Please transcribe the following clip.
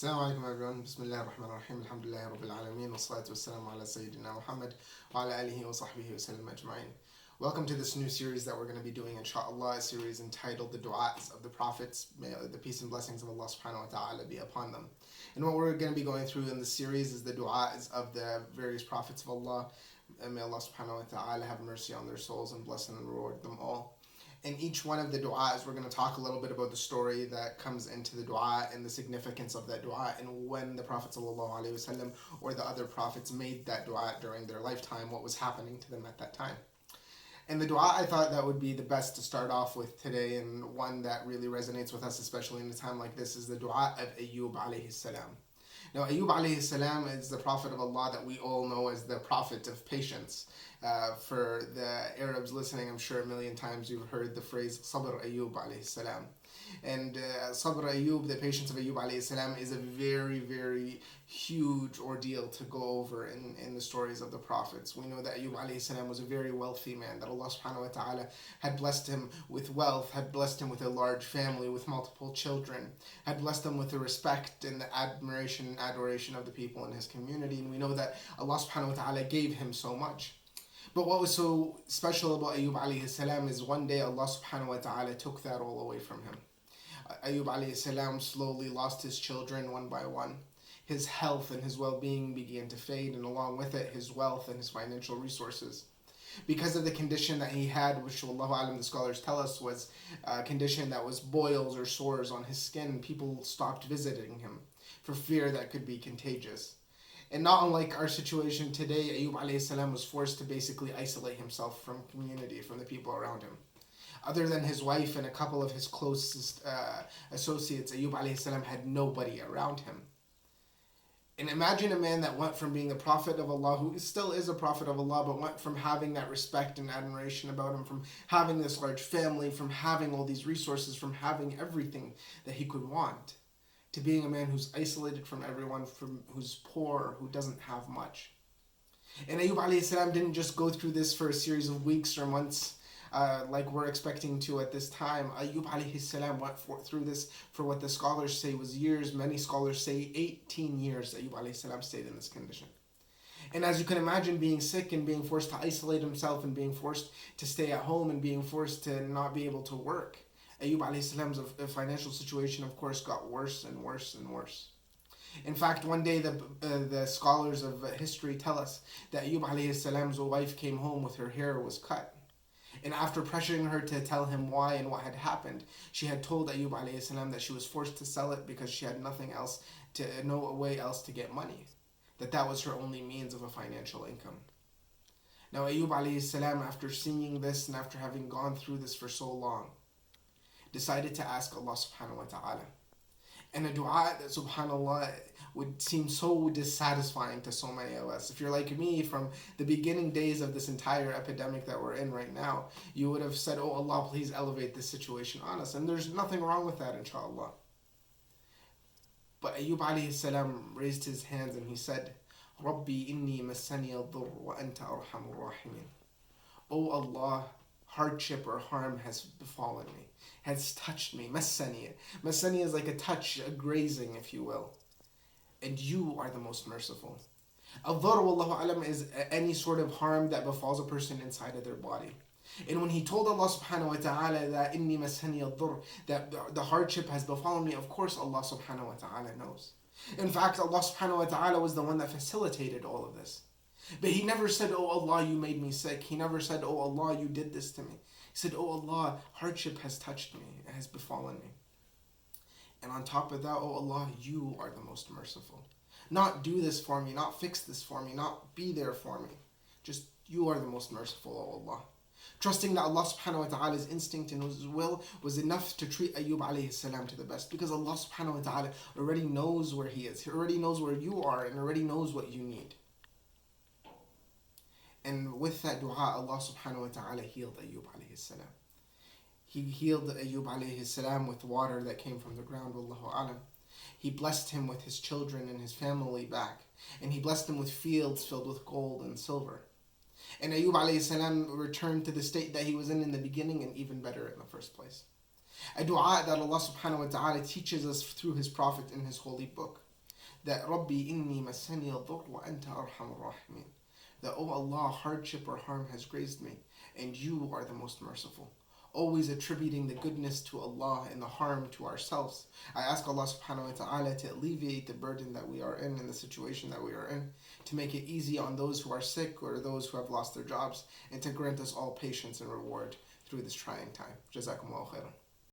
السلام عليكم everyone. بسم الله الرحمن الرحيم. الحمد لله رب العالمين والصلاة والسلام على سيدنا Muhammad وعلى آله وصحبه وسلم أجمعين. Welcome to this new series that we're going to be doing, inshallah, a series entitled The Du'as of the Prophets. May the peace and blessings of Allah subhanahu wa ta'ala be upon them. And what we're going to be going through in this series is the du'as of the various prophets of Allah. And may Allah subhanahu wa ta'ala have mercy on their souls and bless and reward them all. In each one of the du'as, we're going to talk a little bit about the story that comes into the du'a and the significance of that du'a and when the Prophet ﷺ or the other prophets made that du'a during their lifetime, what was happening to them at that time. And the du'a, I thought that would be the best to start off with today, and one that really resonates with us, especially in a time like this, is the du'a of Ayoub alayhi salam. Now, Ayoub alayhi salam is the Prophet of Allah that we all know as the Prophet of patience. For the Arabs listening, I'm sure a million times you've heard the phrase Sabr Ayoub alayhi salam. And Sabr Ayoub, the patience of Ayoub alayhi salam, is a very, very huge ordeal to go over in the stories of the prophets. We know that Ayoub alayhi salam was a very wealthy man, that Allah subhanahu wa ta'ala had blessed him with wealth, had blessed him with a large family, with multiple children, had blessed him with the respect and the admiration and adoration of the people in his community. And we know that Allah subhanahu wa ta'ala gave him so much. But what was so special about Ayoub alayhi salam is one day Allah subhanahu wa ta'ala took that all away from him. Ayoub alayhi salam slowly lost his children one by one. His health and his well-being began to fade, and along with it, his wealth and his financial resources. Because of the condition that he had, which Allahu Alam, the scholars tell us, was a condition that was boils or sores on his skin, people stopped visiting him for fear that could be contagious. And not unlike our situation today, Ayoub alayhi salam was forced to basically isolate himself from community, from the people around him. Other than his wife and a couple of his closest associates, Ayoub alayhi salam had nobody around him. And imagine a man that went from being a prophet of Allah, who still is a prophet of Allah, but went from having that respect and admiration about him, from having this large family, from having all these resources, from having everything that he could want, to being a man who's isolated from everyone, who's poor, who doesn't have much. And Ayoub alayhi salam didn't just go through this for a series of weeks or months, like we're expecting to at this time. Ayoub alayhi salam went through this for what the scholars say was years. Many scholars say 18 years Ayoub alayhi salam stayed in this condition. And as you can imagine, being sick and being forced to isolate himself and being forced to stay at home and being forced to not be able to work, Ayoub alayhi salam's financial situation, of course, got worse and worse and worse. In fact, one day the scholars of history tell us that Ayoub alayhi salam's wife came home with her hair was cut. And after pressuring her to tell him why and what had happened, she had told Ayoub alayhi salam that she was forced to sell it because she had nothing else, no way else to get money. That was her only means of a financial income. Now Ayoub alayhi salam, after seeing this and after having gone through this for so long, decided to ask Allah subhanahu wa ta'ala. And a dua that, subhanAllah, would seem so dissatisfying to so many of us. If you're like me, from the beginning days of this entire epidemic that we're in right now, you would have said, oh Allah, please elevate this situation on us. And there's nothing wrong with that, inshallah. But Ayoub alayhi salam raised his hands and he said, Rabbi inni massani al-dhurr wa anta arhamur rahimin. Oh Allah, hardship or harm has befallen me, has touched me. Massani. Massani is like a touch, a grazing, if you will. And you are the most merciful. Al-dhar, wallahu alam, is any sort of harm that befalls a person inside of their body. And when he told Allah subhanahu wa ta'ala that inni massani al-dhar, that the hardship has befallen me, of course Allah subhanahu wa ta'ala knows. In fact, Allah subhanahu wa ta'ala was the one that facilitated all of this. But he never said, oh Allah, you made me sick. He never said, oh Allah, you did this to me. He said, oh Allah, hardship has touched me, it has befallen me. And on top of that, oh Allah, you are the most merciful. Not do this for me, not fix this for me, not be there for me. Just you are the most merciful, oh Allah. Trusting that Allah subhanahu wa ta'ala's instinct and his will was enough to treat Ayoub alayhi salam to the best, because Allah subhanahu wa ta'ala already knows where he is. He already knows where you are and already knows what you need. And with that dua, Allah subhanahu wa ta'ala healed Ayoub alayhi salam. He healed Ayoub alayhi salam with water that came from the ground, wallahu alam. He blessed him with his children and his family back. And he blessed him with fields filled with gold and silver. And Ayoub alayhi salam returned to the state that he was in the beginning, and even better in the first place. A dua that Allah subhanahu wa ta'ala teaches us through his Prophet in his holy book. that Rabbi inni massani al-dhurr wa anta arhamur rahimin. That, oh Allah, hardship or harm has grazed me, and you are the most merciful. Always attributing the goodness to Allah and the harm to ourselves. I ask Allah subhanahu wa ta'ala to alleviate the burden that we are in and the situation that we are in, to make it easy on those who are sick or those who have lost their jobs, and to grant us all patience and reward through this trying time. Jazakumullahu khairan.